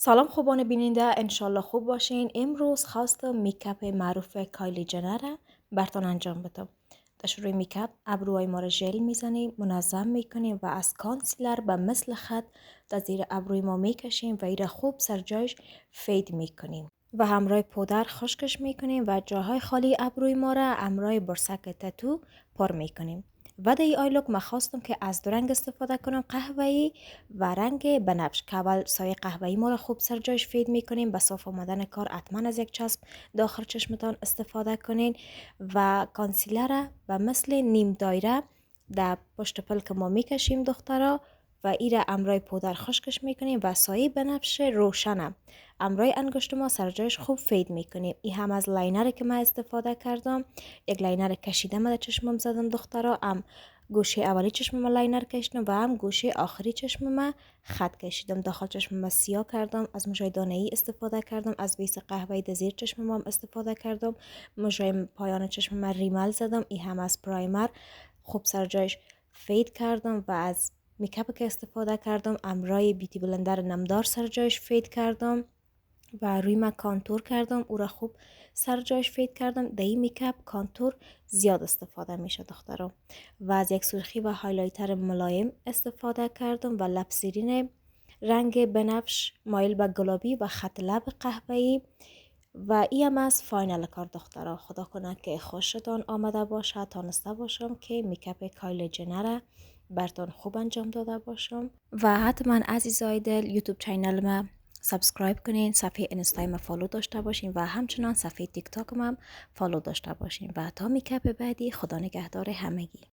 سلام خوبان بیننده، انشالله خوب باشین. امروز خواستم میکاپ معروف کایلی جنر را براتون انجام بدم. در شروع میکاپ ابروهای ما را ژل میزنیم، منظم میکنیم و از کانسیلر به مثل خط در زیر ابروی ما میکشیم و ایره خوب سر جایش فید میکنیم و همراه پودر خشکش میکنیم و جاهای خالی ابروی ما را همراه برسک تتو پر میکنیم. و در این آیلوک من خواستم که از دو رنگ استفاده کنم، قهوه‌ای و رنگ بنفش، که اول سایه قهوه‌ای ما را خوب سر جایش فید میکنیم. به صاف آمدن کار حتما از یک چسب داخل چشمتان استفاده کنین و کانسیلر را و مثل نیم دایره در پشت پلک ما میکشیم دخترا و ای را امرای پودر خشکش میکنیم و سایه بنفش روشنم امرای انگشت ما سر جایش خوب فید میکنیم. این هم از لاینر که من استفاده کردم، یک لاینر کشیدم در چشمم زدم دخترا، هم گوشه اولی چشم ما لاینر کشیدم و هم گوشه آخری چشم ما خط کشیدم. داخل چشم ما سیاه کردم، از مژای دانه‌ای استفاده کردم، از بیس قهوه‌ای در زیر چشم ما استفاده کردم، مژای پایان چشم ما ریمل زدم. این هم از پرایمر خوب سر جایش فید کردم و از میکاپ که استفاده کردم امرای بیوتی بلندر نمدار سر جایش فید کردم و روی ما کانتور کردم، او را خوب سر جایش فید کردم. در این میکاپ کانتور زیاد استفاده میشه دخترم و از یک سرخی و هایلایتر ملایم استفاده کردم و لب زیرین رنگ بنفش مایل به گلابی و خط لب قهوه‌ای و این از فاینال کار دخترها. خدا کنه که خوشتان آمده باشه، تانسته باشم که میکاپ کایلی جنر براتون خوب انجام داده باشم و حتما عزیزای دل یوتیوب چینل ما سابسکرایب کنین، صفحه اینستای ما فالو داشته باشین و همچنان صفحه تیک تاک ما فالو داشته باشین و تا میکاپ بعدی خدا نگهدار همگی.